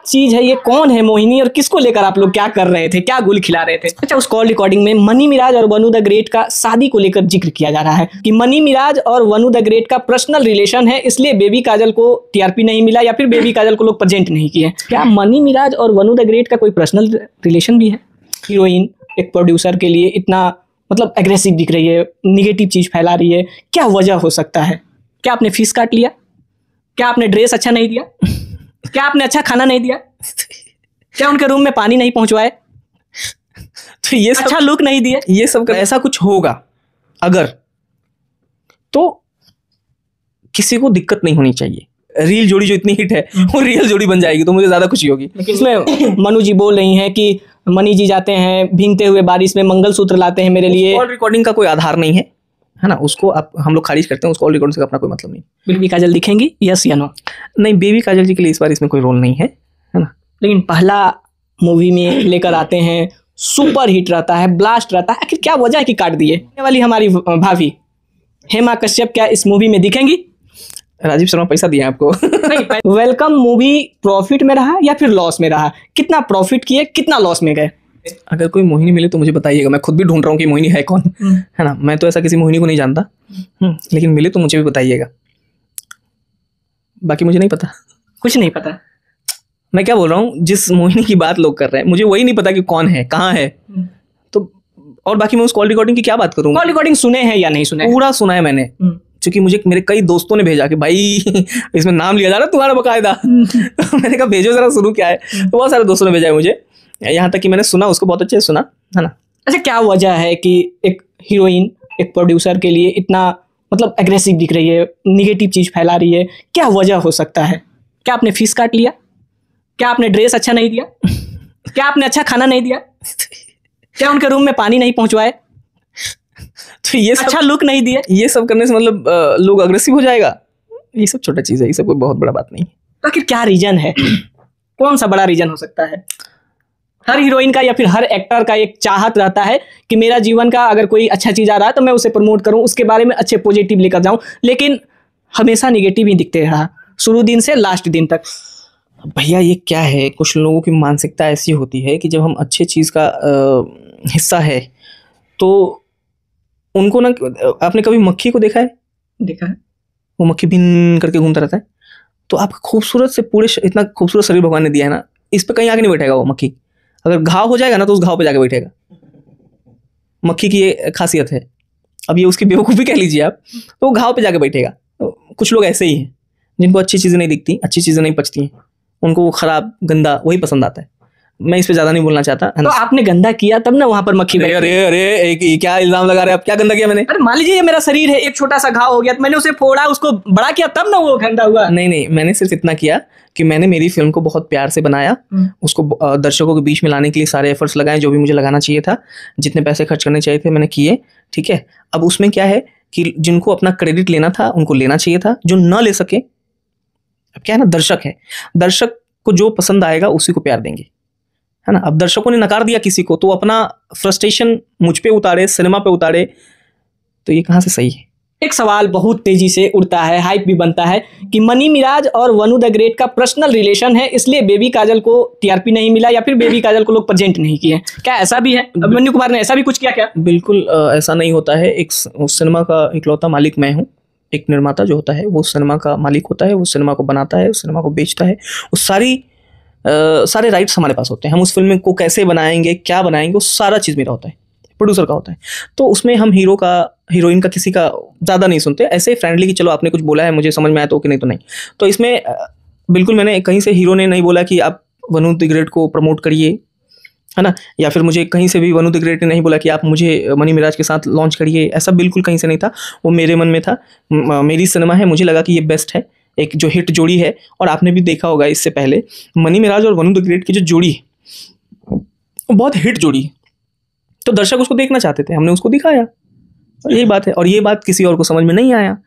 चीज है ये? कौन है मोहिनी और किसको लेकर आप लोग क्या कर रहे थे, क्या गुल खिला रहे थे? अच्छा, उस कॉल रिकॉर्डिंग में मनी मिराज और वनु द ग्रेट का शादी को लेकर जिक्र किया जा रहा है कि मनी मिराज और वनु द ग्रेट का पर्सनल रिलेशन है, इसलिए बेबी काजल को टीआरपी नहीं मिला या फिर बेबी काजल को लोग प्रेजेंट नहीं किए। क्या मनी मिराज और वनु द ग्रेट का कोई पर्सनल रिलेशन भी है? हीरोइन एक प्रोड्यूसर के लिए इतना मतलब एग्रेसिव दिख रही है, निगेटिव चीज फैला रही है, क्या वजह हो सकता है? क्या आपने फीस काट लिया? क्या आपने ड्रेस अच्छा नहीं दिया? क्या आपने अच्छा खाना नहीं दिया? क्या उनके रूम में पानी नहीं पहुंचवाए? तो ये सब अच्छा लुक नहीं दिए? ये सब ऐसा कुछ होगा अगर, तो किसी को दिक्कत नहीं होनी चाहिए। रील जोड़ी जो इतनी हिट है वो रियल जोड़ी बन जाएगी तो मुझे ज्यादा खुशी होगी। लेकिन इसमें मनु जी बोल रही हैं कि मनी जी जाते हैं भीगते हुए बारिश में मंगलसूत्र लाते हैं मेरे लिए। कॉल रिकॉर्डिंग का कोई आधार नहीं है ना, उसको आप हम लोग खारिज करते हैं। उस कॉल रिकॉर्डिंग से अपना कोई मतलब नहीं। बेबी काजल दिखेंगी, यस या नो? नहीं, बेबी काजल जी के लिए इस बार इसमें कोई रोल नहीं है ना। लेकिन पहला मूवी में लेकर आते हैं, सुपर हिट रहता है, ब्लास्ट रहता है, आखिर क्या वजह है कि काट दिए? ये वाली हमारी भाभी हेमा कश्यप क्या इस मूवी में दिखेंगी? राजीव शर्मा पैसा दिया आपको। वेलकम मूवी प्रॉफिट में रहा या फिर लॉस में रहा? कितना प्रॉफिट किए, कितना लॉस में गए? अगर कोई मोहिनी मिले तो मुझे बताइएगा, मैं खुद भी ढूंढ रहा हूँ कि मोहिनी है कौन, है ना। मैं तो ऐसा किसी मोहिनी को नहीं जानता, लेकिन मिले तो मुझे भी बताइएगा। बाकी मुझे नहीं पता, कुछ नहीं पता। मैं क्या बोल रहा हूँ, जिस मोहिनी की बात लोग कर रहे हैं मुझे वही नहीं पता कि कौन है, कहाँ है। तो और बाकी मैं उस कॉल रिकॉर्डिंग की क्या बात करूँ? कॉल रिकॉर्डिंग सुने हैं या नहीं सुने? पूरा सुना है मैंने, क्योंकि मुझे मेरे कई दोस्तों ने भेजा कि भाई इसमें नाम लिया जा रहा है तुम्हारा बकायदा। तो मैंने कहा भेजो जरा, सुनो क्या है। तो बहुत सारे दोस्तों ने भेजा है मुझे, यहाँ तक कि मैंने सुना, उसको बहुत अच्छे से सुना, है ना। अच्छा, क्या वजह है कि एक हीरोइन एक प्रोड्यूसर के लिए इतना मतलब एग्रेसिव दिख रही है, निगेटिव चीज फैला रही है, क्या वजह हो सकता है? क्या आपने फीस काट लिया? क्या आपने ड्रेस अच्छा नहीं दिया? क्या आपने अच्छा खाना नहीं दिया? क्या उनके रूम में पानी नहीं पहुंचवाए? तो ये सब अच्छा लुक नहीं दिए? ये सब करने से मतलब लोग अग्रेसिव हो जाएगा, ये सब छोटा चीज है, ये सब कोई बहुत बड़ा बात नहीं है। तो आखिर क्या रीजन है? कौन सा बड़ा रीजन हो सकता है? हर हीरोइन का या फिर हर एक्टर का एक चाहत रहता है कि मेरा जीवन का अगर कोई अच्छा चीज आ रहा है तो मैं उसे प्रमोट करूं, उसके बारे में अच्छे पॉजिटिव लेकर जाऊं, लेकिन हमेशा निगेटिव ही दिखते रहा शुरू दिन से लास्ट दिन तक। भैया ये क्या है, कुछ लोगों की मानसिकता ऐसी होती है कि जब हम अच्छे चीज़ का हिस्सा है तो उनको ना, आपने कभी मक्खी को देखा है? देखा है। वो मक्खी बिन करके घूमता रहता है, तो आपका खूबसूरत से पूरे इतना खूबसूरत शरीर भगवान ने दिया है ना, इस पे कहीं आके नहीं बैठेगा वो मक्खी। अगर घाव हो जाएगा ना तो उस घाव पे जाके बैठेगा। मक्खी की ये खासियत है। अब ये उसकी बेवकूफ़ी कह लीजिए आप, तो वो घाव पे जाके बैठेगा। तो कुछ लोग ऐसे ही हैं जिनको अच्छी चीज़ें नहीं दिखती, अच्छी चीज़ें नहीं पचती हैं, उनको वो खराब गंदा वही पसंद आता है। मैं इस पे ज्यादा नहीं बोलना चाहता। तो आपने गंदा किया तब ना वहां पर मक्खी बैठी। अरे क्या इल्जाम लगा रहे हैं आप? क्या गंदा किया मैंने? अरे मान लीजिए ये मेरा शरीर है, एक छोटा सा घाव हो गया तो मैंने उसे फोड़ा, उसको बड़ा किया, तब ना वो गंदा हुआ। नहीं, मैंने सिर्फ इतना किया कि मैंने मेरी फिल्म को बहुत प्यार से बनाया, उसको दर्शकों के बीच में लाने के लिए सारे एफर्ट्स लगाए, जो भी मुझे लगाना चाहिए था, जितने पैसे खर्च करने चाहिए थे मैंने किए, ठीक है। अब उसमें क्या है कि जिनको अपना क्रेडिट लेना था उनको लेना चाहिए था, जो न ले सके, अब क्या है ना, दर्शक है, दर्शक को जो पसंद आएगा उसी को प्यार देंगे, है ना। अब दर्शकों ने नकार दिया किसी को, तो अपना फ्रस्ट्रेशन मुझ पे उतारे, सिनेमा पे उतारे, तो ये कहाँ से सही है? एक सवाल बहुत तेजी से उड़ता है, हाइप भी बनता है कि मनी मिराज और वनु द ग्रेट का पर्सनल रिलेशन है, इसलिए बेबी काजल को टीआरपी नहीं मिला या फिर बेबी काजल को लोग प्रेजेंट नहीं किए। क्या ऐसा भी है? अभिमन्यु कुमार ने ऐसा भी कुछ किया क्या? बिल्कुल ऐसा नहीं होता है। एक सिनेमा का इकलौता मालिक मैं हूँ। एक निर्माता जो होता है वो सिनेमा का मालिक होता है, वो सिनेमा को बनाता है, उस सिनेमा को बेचता है, वो सारे राइट्स हमारे पास होते हैं। हम उस फिल्म को कैसे बनाएंगे, क्या बनाएंगे, वो सारा चीज़ मेरा होता है, प्रोड्यूसर का होता है। तो उसमें हम हीरो का, हीरोइन का, किसी का ज़्यादा नहीं सुनते, ऐसे फ्रेंडली कि चलो आपने कुछ बोला है मुझे समझ में आया तो कि नहीं तो नहीं। तो इसमें बिल्कुल मैंने कहीं से, हीरो ने नहीं बोला कि आप वनु द ग्रेट को प्रमोट करिए, है ना, या फिर मुझे कहीं से भी वनु द ग्रेट ने नहीं बोला कि आप मुझे मनी मिराज के साथ लॉन्च करिए, ऐसा बिल्कुल कहीं से नहीं था। वो मेरे मन में था, मेरी सिनेमा है, मुझे लगा कि ये बेस्ट है, एक जो हिट जोड़ी है। और आपने भी देखा होगा इससे पहले मनी मिराज और वनु द ग्रेट की जो जोड़ी है वो बहुत हिट जोड़ी है, तो दर्शक उसको देखना चाहते थे, हमने उसको दिखाया, और यही बात है। और ये बात किसी और को समझ में नहीं आया,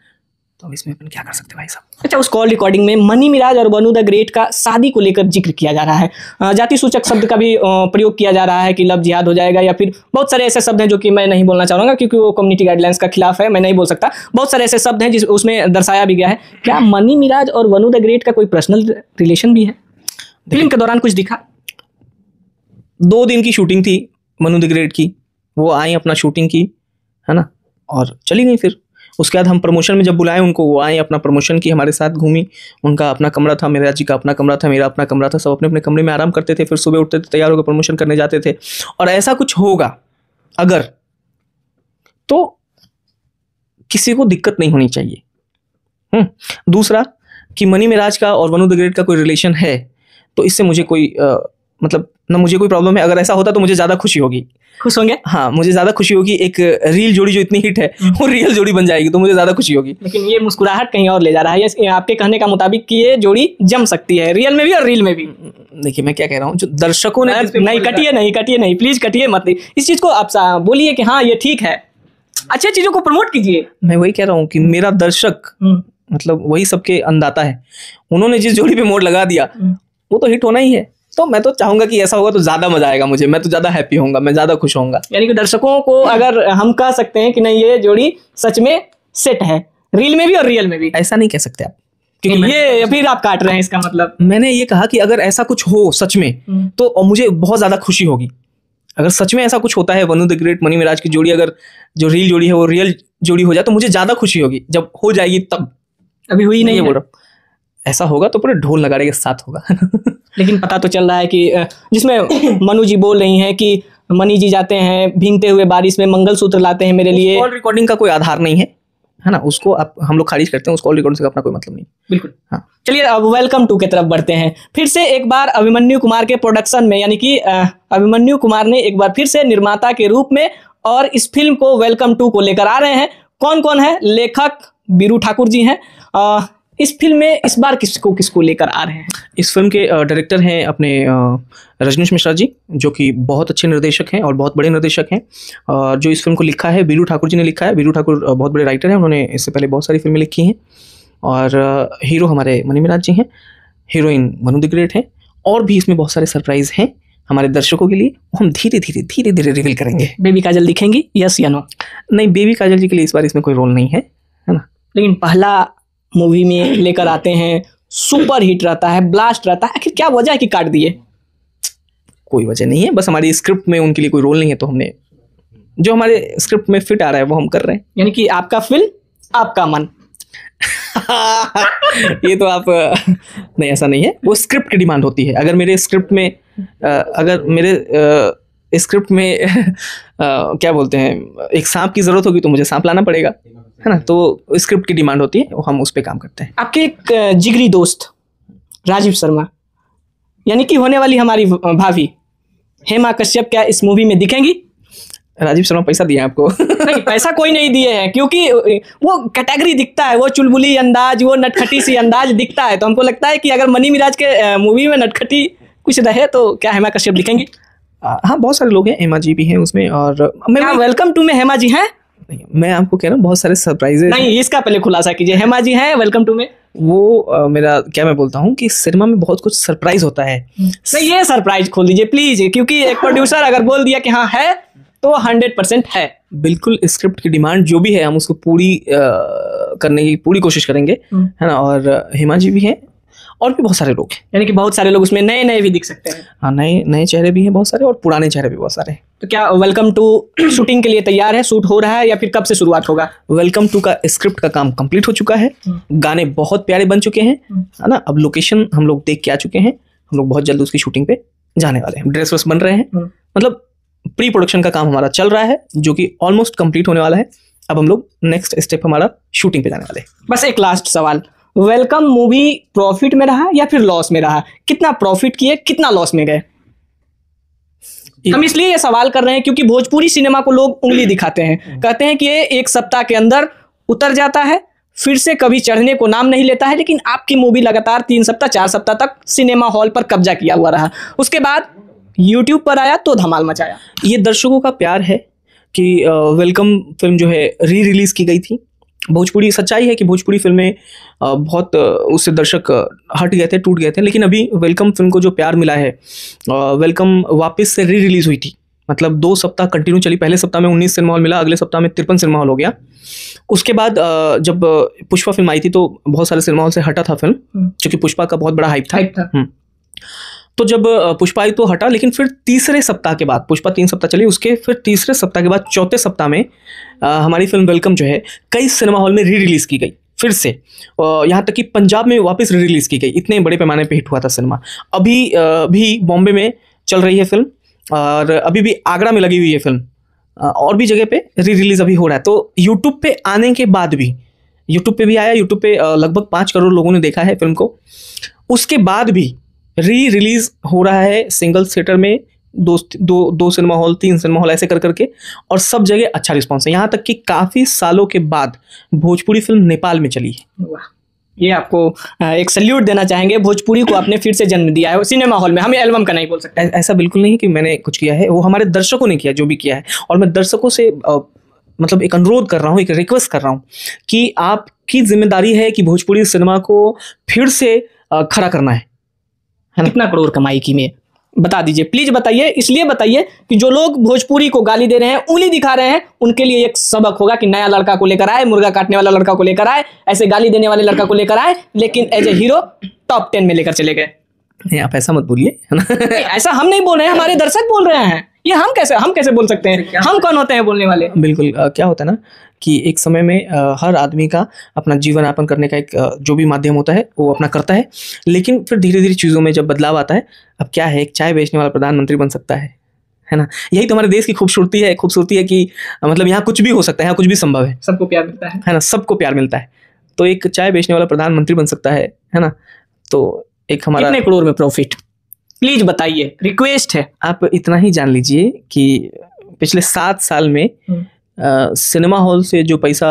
तो अब इसमें अपन क्या कर सकते हैं भाई साहब। अच्छा, उस कॉल रिकॉर्डिंग में मनी मिराज और वनु द ग्रेट का शादी को लेकर जिक्र किया जा रहा है, जाति सूचक शब्द का भी प्रयोग किया जा रहा है कि लव जिहाद हो जाएगा, या फिर बहुत सारे ऐसे शब्द हैं जो कि मैं नहीं बोलना चाहूँगा क्योंकि वो कम्युनिटी गाइडलाइंस का खिलाफ है, मैं नहीं बोल सकता। बहुत सारे ऐसे शब्द हैं जिस उसमें दर्शाया भी गया है। क्या मनी मिराज और वनु द ग्रेट का कोई पर्सनल रिलेशन भी है? फिल्म के दौरान कुछ दिखा? 2 दिन की शूटिंग थी मनु द ग्रेट की, वो आई अपना शूटिंग की, है ना, और चली गई। फिर उसके बाद हम प्रमोशन में जब बुलाए उनको, वो आए, अपना प्रमोशन की, हमारे साथ घूमी। उनका अपना कमरा था, मेरा जी का अपना कमरा था, मेरा अपना कमरा था, सब अपने अपने कमरे में आराम करते थे। फिर सुबह उठते थे, तैयार होकर प्रमोशन करने जाते थे। और ऐसा कुछ होगा अगर, तो किसी को दिक्कत नहीं होनी चाहिए। दूसरा कि मनी मिराज का और वनु द ग्रेट का कोई रिलेशन है, तो इससे मुझे कोई मतलब ना मुझे कोई प्रॉब्लम है। अगर ऐसा होता तो मुझे ज़्यादा खुशी होगी। खुश होंगे? हाँ, मुझे ज़्यादा खुशी होगी। एक रील जोड़ी जो इतनी हिट है वो रियल जोड़ी बन जाएगी, तो मुझे ज़्यादा खुशी होगी। लेकिन ये मुस्कुराहट कहीं और ले जा रहा है। ये आपके कहने का मुताबिक कि ये जोड़ी जम सकती है रियल में भी और रील में भी। देखिए मैं क्या कह रहा हूँ, जो दर्शकों ने नहीं कटिए नहीं, प्लीज कटिए मत। इस चीज को आप बोलिए कि हाँ ये ठीक है, अच्छी चीजों को प्रमोट कीजिए। मैं वही कह रहा हूँ कि मेरा दर्शक मतलब वही सबके अन्नदाता है। उन्होंने जिस जोड़ी पे मोड़ लगा दिया वो तो हिट होना ही है। तो मैं तो चाहूंगा कि ऐसा होगा तो ज्यादा मजा आएगा मुझे, मैं तो ज्यादा हैप्पी होऊंगा, मैं ज्यादा खुश होऊंगा। यानी कि दर्शकों को अगर हम कह सकते हैं कि नहीं ये जोड़ी सच में सेट है, रील में भी और रियल में भी। ऐसा नहीं कह सकते आप, क्योंकि ये फिर आप काट रहे हैं इसका मतलब। मैंने ये कहा कि अगर ऐसा कुछ हो सच में तो मुझे बहुत ज्यादा खुशी होगी। अगर सच में ऐसा कुछ होता है, वनु द ग्रेट मनी मिराज की जोड़ी अगर जो रील जोड़ी है वो रियल जोड़ी हो जाए, तो मुझे ज्यादा खुशी होगी। जब हो जाएगी तब, अभी हुई नहीं बोल रहा। ऐसा होगा तो पूरे ढोल नगाड़े के साथ होगा। लेकिन पता तो चल रहा है कि जिसमें मनु जी बोल रही हैं कि मनी जी जाते हैं भीगते हुए बारिश में, मंगलसूत्र लाते हैं मेरे लिए। कॉल रिकॉर्डिंग का कोई आधार नहीं है ना, उसको आप हम लोग खारिज करते हैं। उस कॉल रिकॉर्डिंग से अपना कोई मतलब नहीं। बिल्कुल। हाँ, चलिए अब वेलकम टू की तरफ बढ़ते हैं। फिर से एक बार अभिमन्यु कुमार के प्रोडक्शन में, यानी कि अभिमन्यु कुमार ने एक बार फिर से निर्माता के रूप में और इस फिल्म को वेलकम टू को लेकर आ रहे हैं। कौन कौन है? लेखक बीरू ठाकुर जी हैं। इस फिल्म में इस बार किसको लेकर आ रहे हैं? इस फिल्म के डायरेक्टर हैं अपने रजनीश मिश्रा जी, जो कि बहुत अच्छे निर्देशक हैं और बहुत बड़े निर्देशक हैं। जो इस फिल्म को लिखा है बीरू ठाकुर जी ने लिखा है। बीरू ठाकुर बहुत बड़े राइटर हैं, उन्होंने इससे पहले बहुत सारी फिल्में लिखी हैं। और हीरो हमारे मनी मिराज जी हैं, हीरोइन वनु द ग्रेट हैं। और भी इसमें बहुत सारे सरप्राइज हैं हमारे दर्शकों के लिए, हम धीरे धीरे रिवील करेंगे। बेबी काजल दिखेंगी, यस या नो? नहीं, बेबी काजल जी के लिए इस बार इसमें कोई रोल नहीं है ना। लेकिन पहला मूवी में लेकर आते हैं, सुपर हिट रहता है, ब्लास्ट रहता है, आखिर क्या वजह है कि काट दिए? कोई वजह नहीं है, बस हमारी स्क्रिप्ट में उनके लिए कोई रोल नहीं है, तो हमने जो हमारे स्क्रिप्ट में फिट आ रहा है वो हम कर रहे हैं। यानी कि आपका फिल्म आपका मन। ये तो आप नहीं, ऐसा नहीं है, वो स्क्रिप्ट की डिमांड होती है। अगर मेरे स्क्रिप्ट में क्या बोलते हैं, एक सांप की जरूरत होगी तो मुझे सांप लाना पड़ेगा, है ना। तो स्क्रिप्ट की डिमांड होती है, हम उस पर काम करते हैं। आपके एक जिगरी दोस्त राजीव शर्मा, यानी कि होने वाली हमारी भाभी हेमा कश्यप, क्या इस मूवी में दिखेंगी? राजीव शर्मा पैसा दिया है आपको? नहीं, पैसा कोई नहीं दिए हैं, क्योंकि वो कैटेगरी दिखता है, वो चुलबुली अंदाज, वो नटखटी सी अंदाज दिखता है। तो हमको लगता है कि अगर मनी मिराज के मूवी में नटखटी कुछ रहे तो क्या हेमा कश्यप दिखेंगी? हाँ, बहुत सारे लोग हैं, हेमा जी भी हैं उसमें। और मैं वेलकम टू में हेमा जी हैं? नहीं, मैं आपको कह रहा हूँ बहुत सारे सरप्राइजेज। नहीं, इसका पहले खुलासा कीजिए, हेमा जी हैं वेलकम टू में? वो मेरा क्या मैं बोलता हूँ कि सिनेमा में बहुत कुछ सरप्राइज होता है। नहीं, ये सरप्राइज खोल दीजिए प्लीज, क्योंकि एक प्रोड्यूसर अगर बोल दिया कि हाँ है तो 100% है। बिल्कुल, स्क्रिप्ट की डिमांड जो भी है हम उसको पूरी करने की पूरी कोशिश करेंगे, है ना। और हेमा जी भी हैं और भी बहुत सारे लोग हैं, यानी कि बहुत सारे लोग उसमें नए भी दिख सकते हैं। हाँ, नए चेहरे भी हैं बहुत सारे, और पुराने चेहरे भी बहुत सारे हैं। तो क्या वेलकम टू शूटिंग के लिए तैयार है, शूट हो रहा है, या फिर कब से शुरुआत होगा? वेलकम टू का स्क्रिप्ट का काम कंप्लीट हो चुका है, गाने बहुत प्यारे बन चुके हैं, है ना। अब लोकेशन हम लोग देख के आ चुके हैं, हम लोग बहुत जल्द उसकी शूटिंग पे जाने वाले हैं। ड्रेस बन रहे हैं, मतलब प्री प्रोडक्शन का काम हमारा चल रहा है, जो कि ऑलमोस्ट कंप्लीट होने वाला है। अब हम लोग नेक्स्ट स्टेप हमारा शूटिंग पे जाने वाले हैं। बस एक लास्ट सवाल, वेलकम मूवी प्रॉफिट में रहा या फिर लॉस में रहा? कितना प्रॉफिट किए, कितना लॉस में गए? हम इसलिए ये सवाल कर रहे हैं क्योंकि भोजपुरी सिनेमा को लोग उंगली दिखाते हैं, कहते हैं कि ये एक सप्ताह के अंदर उतर जाता है, फिर से कभी चढ़ने को नाम नहीं लेता है। लेकिन आपकी मूवी लगातार 3 सप्ताह 4 सप्ताह तक सिनेमा हॉल पर कब्जा किया हुआ रहा, उसके बाद यूट्यूब पर आया तो धमाल मचाया। ये दर्शकों का प्यार है कि वेलकम फिल्म जो है री रिलीज की गई थी। भोजपुरी सच्चाई है कि भोजपुरी फिल्में बहुत उससे दर्शक हट गए थे, टूट गए थे, लेकिन अभी वेलकम फिल्म को जो प्यार मिला है, वेलकम वापस से री रिलीज हुई थी, मतलब 2 सप्ताह कंटिन्यू चली। पहले सप्ताह में 19 सिनेमा हॉल मिला, अगले सप्ताह में 53 सिनेमा हॉल हो गया। उसके बाद जब पुष्पा फिल्म आई थी तो बहुत सारे सिनेमा हॉल से हटा था फिल्म, क्योंकि पुष्पा का बहुत बड़ा हाइप था। तो जब पुष्पा आई तो हटा, लेकिन फिर तीसरे सप्ताह के बाद, पुष्पा 3 सप्ताह चली, उसके फिर तीसरे सप्ताह के बाद चौथे सप्ताह में हमारी फिल्म वेलकम जो है कई सिनेमा हॉल में री रिलीज़ की गई फिर से, यहाँ तक कि पंजाब में वापस री रिलीज़ की गई। इतने बड़े पैमाने पे हिट हुआ था सिनेमा। अभी भी बॉम्बे में चल रही है फिल्म, और अभी भी आगरा में लगी हुई है फिल्म, और भी जगह पे री रिलीज़ अभी हो रहा है। तो यूट्यूब पे आने के बाद भी, यूट्यूब पे भी आया, यूट्यूब पे लगभग 5 करोड़ लोगों ने देखा है फिल्म को। उसके बाद भी री रिलीज़ हो रहा है सिंगल थिएटर में, दो सिनेमा हॉल, 3 सिनेमा हॉल, ऐसे कर करके, और सब जगह अच्छा रिस्पॉन्स है। यहाँ तक कि काफ़ी सालों के बाद भोजपुरी फिल्म नेपाल में चली है। वाह, ये आपको एक सल्यूट देना चाहेंगे। भोजपुरी को आपने फिर से जन्म दिया है सिनेमा हॉल में, हमें एल्बम का नहीं बोल सकते। ऐसा बिल्कुल नहीं है कि मैंने कुछ किया है, वो हमारे दर्शकों ने किया जो भी किया है। और मैं दर्शकों से मतलब एक अनुरोध कर रहा हूँ, एक रिक्वेस्ट कर रहा हूँ कि आपकी जिम्मेदारी है कि भोजपुरी सिनेमा को फिर से खड़ा करना है। कितना करोड़ कमाई की में बता दीजिए, प्लीज बताइए। इसलिए बताइए कि जो लोग भोजपुरी को गाली दे रहे हैं, उंगली दिखा रहे हैं, उनके लिए एक सबक होगा कि नया लड़का को लेकर आए, मुर्गा काटने वाला लड़का को लेकर आए, ऐसे गाली देने वाले लड़का को लेकर आए, लेकिन एज ए हीरो टॉप 10 में लेकर चले गए। नहीं, आप ऐसा मत बोलिए, है ना। ऐसा हम नहीं बोल रहे हैं, हमारे दर्शक बोल रहे हैं। ये हम कैसे बोल सकते हैं? हम कौन होते हैं बोलने वाले? बिल्कुल, क्या होता है ना कि एक समय में हर आदमी का अपना जीवन यापन करने का एक जो भी माध्यम होता है वो अपना करता है, लेकिन फिर धीरे धीरे चीज़ों में जब बदलाव आता है, अब क्या है, एक चाय बेचने वाला प्रधानमंत्री बन सकता है ना। यही तो हमारे देश की खूबसूरती है कि मतलब यहाँ कुछ भी हो सकता है, यहाँ कुछ भी संभव है, सबको प्यार मिलता है ना, सबको प्यार मिलता है। तो एक चाय बेचने वाला प्रधानमंत्री बन सकता है ना। तो एक हमारा कितने करोड़ में प्रॉफिट, प्लीज बताइए, रिक्वेस्ट है। आप इतना ही जान लीजिए कि पिछले 7 साल में सिनेमा हॉल से जो पैसा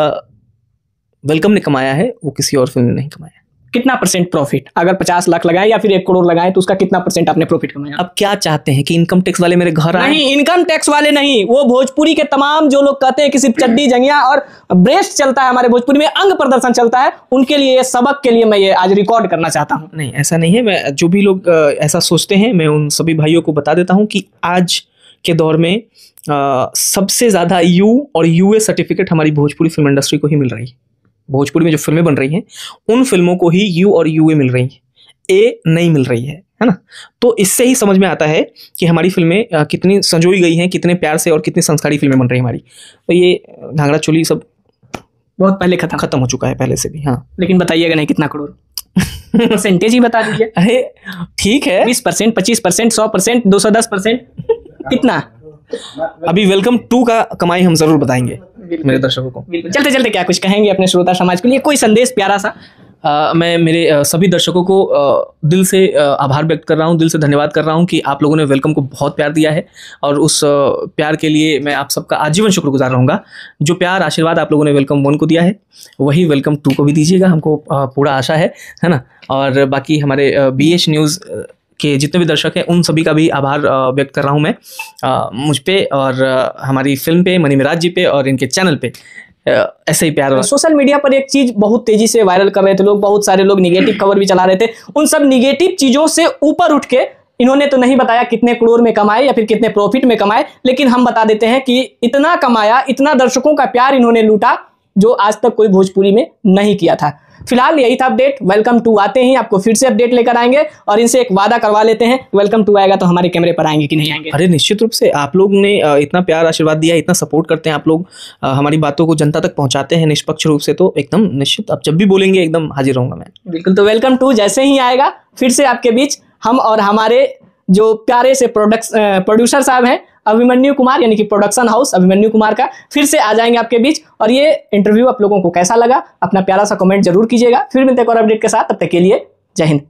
वेलकम ने कमाया है वो किसी और फिल्म ने नहीं कमाया। कितना % प्रॉफिट? अगर 50 लाख लगाए या फिर 1 करोड़ लगाए तो उसका कितना % आपने प्रॉफिट कमाया? अब क्या चाहते हैं कि इनकम टैक्स वाले मेरे घर आए? नहीं, इनकम टैक्स वाले नहीं, वो भोजपुरी के तमाम जो लोग कहते हैं कि सिर्फ चड्डी जंगिया और ब्रेस्ट चलता है, हमारे भोजपुरी में अंग प्रदर्शन चलता है, उनके लिए ये सबक के लिए मैं ये आज रिकॉर्ड करना चाहता हूँ। नहीं, ऐसा नहीं है। मैं जो भी लोग ऐसा सोचते हैं, मैं उन सभी भाइयों को बता देता हूँ कि आज के दौर में सबसे ज़्यादा यू और यूए सर्टिफिकेट हमारी भोजपुरी फिल्म इंडस्ट्री को ही मिल रही है। भोजपुरी में जो फिल्में बन रही हैं उन फिल्मों को ही यू और यूए मिल रही है, ए नहीं मिल रही है ना। तो इससे ही समझ में आता है कि हमारी फिल्में कितनी संजोई गई हैं, कितने प्यार से, और कितनी संस्कारी फिल्में बन रही हैं हमारी। तो ये घाघरा चोली सब बहुत पहले खत्म हो चुका है पहले से भी। हाँ, लेकिन बताइएगा नहीं कितना करोड़, परसेंटेज ही बता दीजिए। अरे ठीक है, 20%, 25%, 100%, 210%, कितना? अभी वेलकम 2 का कमाई हम जरूर बताएंगे मेरे दर्शकों को। चलते चलते क्या कुछ कहेंगे अपने श्रोता समाज के लिए, कोई संदेश प्यारा सा? मैं मेरे सभी दर्शकों को दिल से आभार व्यक्त कर रहा हूँ, दिल से धन्यवाद कर रहा हूँ कि आप लोगों ने वेलकम को बहुत प्यार दिया है, और उस प्यार के लिए मैं आप सबका आजीवन शुक्रगुजार रहूँगा। जो प्यार आशीर्वाद आप लोगों ने वेलकम 1 को दिया है, वही वेलकम 2 को भी दीजिएगा, हमको पूरा आशा है ना। और बाकी हमारे BH न्यूज़ के जितने भी दर्शक हैं उन सभी का भी आभार व्यक्त कर रहा हूं मैं, मुझ पे और हमारी फिल्म पे, मनी मिराज जी पे और इनके चैनल पे ऐसे ही प्यार। सोशल मीडिया पर एक चीज बहुत तेजी से वायरल कर रहे थे लोग, बहुत सारे लोग निगेटिव खबर भी चला रहे थे। उन सब निगेटिव चीजों से ऊपर उठ के इन्होंने तो नहीं बताया कितने करोड़ में कमाए या फिर कितने प्रॉफिट में कमाए, लेकिन हम बता देते हैं कि इतना कमाया, इतना दर्शकों का प्यार इन्होंने लूटा जो आज तक कोई भोजपुरी में नहीं किया था। फिलहाल यही था अपडेट। वेलकम 2 आते ही आपको फिर से अपडेट लेकर आएंगे, और इनसे एक वादा करवा लेते हैं, वेलकम 2 आएगा तो हमारे कैमरे पर आएंगे कि नहीं आएंगे? अरे निश्चित रूप से, आप लोग ने इतना प्यार आशीर्वाद दिया, इतना सपोर्ट करते हैं आप लोग, हमारी बातों को जनता तक पहुंचाते हैं निष्पक्ष रूप से, तो एकदम निश्चित आप जब भी बोलेंगे एकदम हाजिर रहूंगा मैं। बिल्कुल, तो वेलकम 2 जैसे ही आएगा फिर से आपके बीच हम और हमारे जो प्यारे से प्रोड्यूसर साहब हैं अभिमन्यु कुमार, यानी कि प्रोडक्शन हाउस अभिमन्यु कुमार का, फिर से आ जाएंगे आपके बीच। और ये इंटरव्यू आप लोगों को कैसा लगा, अपना प्यारा सा कमेंट जरूर कीजिएगा। फिर मिलते हैं एक और अपडेट के साथ, तब तक के लिए जय हिंद।